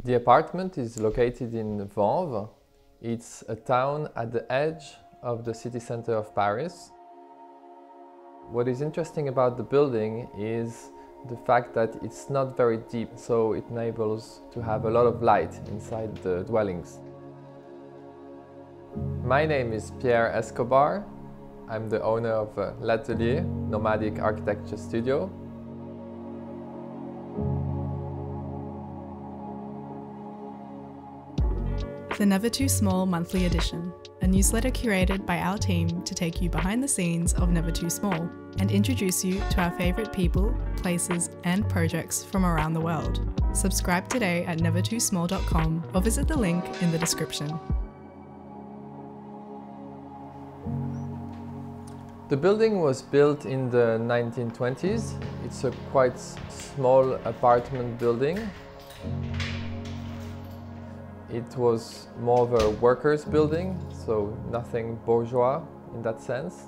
The apartment is located in Vanves. It's a town at the edge of the city center of Paris. What is interesting about the building is the fact that it's not very deep, so it enables to have a lot of light inside the dwellings. My name is Pierre Escobar. I'm the owner of L'Atelier, nomadic architecture studio. The Never Too Small monthly edition, a newsletter curated by our team to take you behind the scenes of Never Too Small and introduce you to our favourite people, places and projects from around the world. Subscribe today at nevertoosmall.com or visit the link in the description. The building was built in the 1920s. It's a quite small apartment building. It was more of a workers' building, so nothing bourgeois in that sense.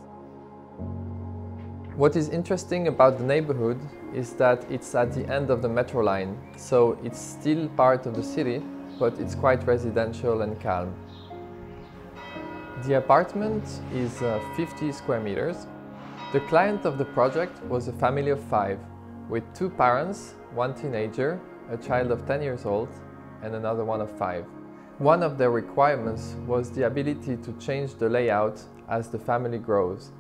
What is interesting about the neighborhood is that it's at the end of the metro line, so it's still part of the city, but it's quite residential and calm. The apartment is 50 square meters. The client of the project was a family of 5, with 2 parents, 1 teenager, a child of 10 years old, and another one of 5. One of their requirements was the ability to change the layout as the family grows.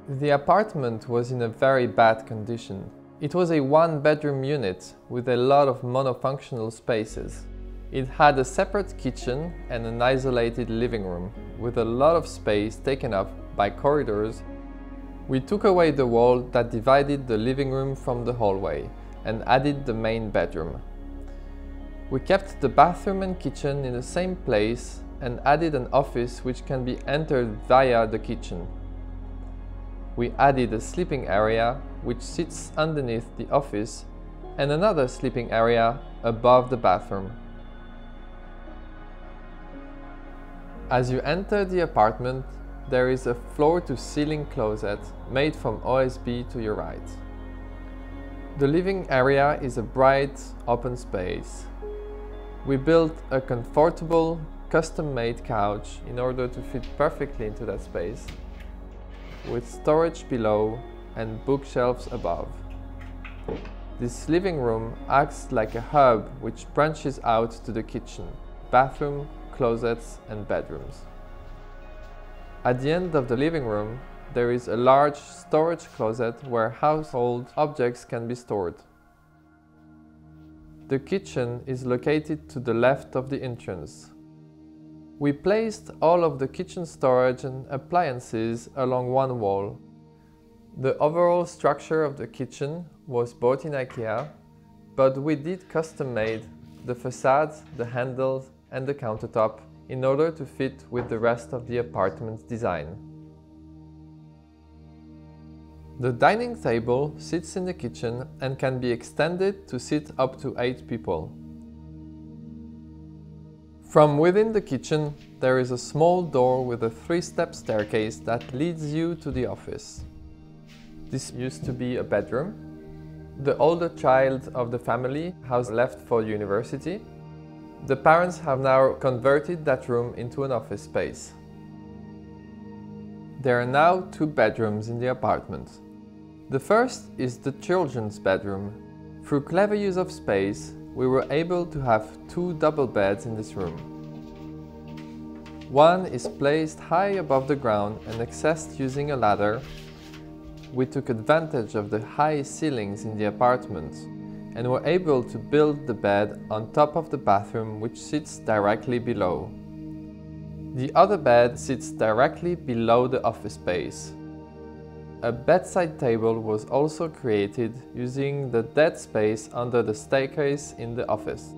The apartment was in a very bad condition. It was a 1-bedroom unit with a lot of monofunctional spaces. It had a separate kitchen and an isolated living room, with a lot of space taken up by corridors. We took away the wall that divided the living room from the hallway and added the main bedroom. We kept the bathroom and kitchen in the same place and added an office which can be entered via the kitchen. We added a sleeping area which sits underneath the office and another sleeping area above the bathroom. As you enter the apartment, there is a floor-to-ceiling closet made from OSB to your right. The living area is a bright, open space. We built a comfortable, custom-made couch in order to fit perfectly into that space, with storage below and bookshelves above. This living room acts like a hub which branches out to the kitchen, bathroom, closets and bedrooms. At the end of the living room, there is a large storage closet where household objects can be stored. The kitchen is located to the left of the entrance. We placed all of the kitchen storage and appliances along one wall. The overall structure of the kitchen was bought in IKEA, but we did custom-made the facade, the handles and the countertop in order to fit with the rest of the apartment's design. The dining table sits in the kitchen and can be extended to sit up to 8 people. From within the kitchen, there is a small door with a 3-step staircase that leads you to the office. This used to be a bedroom. The older child of the family has left for university. The parents have now converted that room into an office space. There are now 2 bedrooms in the apartment. The first is the children's bedroom. Through clever use of space, we were able to have 2 double beds in this room. One is placed high above the ground and accessed using a ladder. We took advantage of the high ceilings in the apartment and were able to build the bed on top of the bathroom, which sits directly below. The other bed sits directly below the office space. A bedside table was also created using the dead space under the staircase in the office.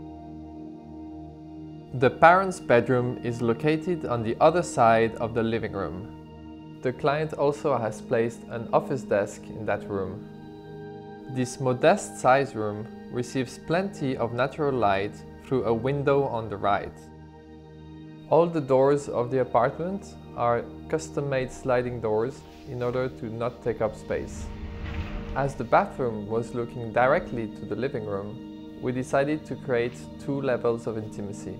The parents' bedroom is located on the other side of the living room. The client also has placed an office desk in that room. This modest size room receives plenty of natural light through a window on the right. All the doors of the apartment are custom-made sliding doors in order to not take up space. As the bathroom was looking directly to the living room, we decided to create 2 levels of intimacy.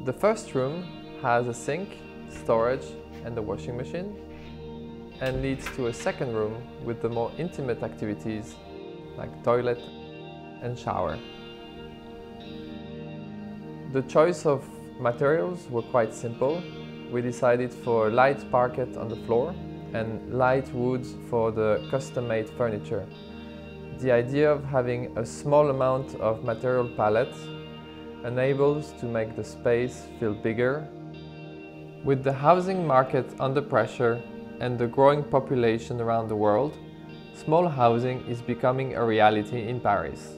The first room has a sink, storage and a washing machine, and leads to a second room with the more intimate activities like toilet and shower. The choice of materials were quite simple. We decided for light parquet on the floor and light woods for the custom-made furniture. The idea of having a small amount of material palette enables to make the space feel bigger. With the housing market under pressure and the growing population around the world, small housing is becoming a reality in Paris.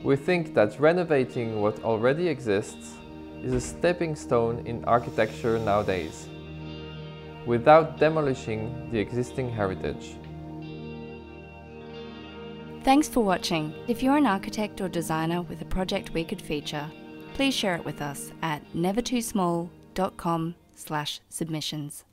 We think that renovating what already exists is a stepping stone in architecture nowadays, without demolishing the existing heritage. Thanks for watching. If you're an architect or designer with a project we could feature, please share it with us at nevertoosmall.com/submissions.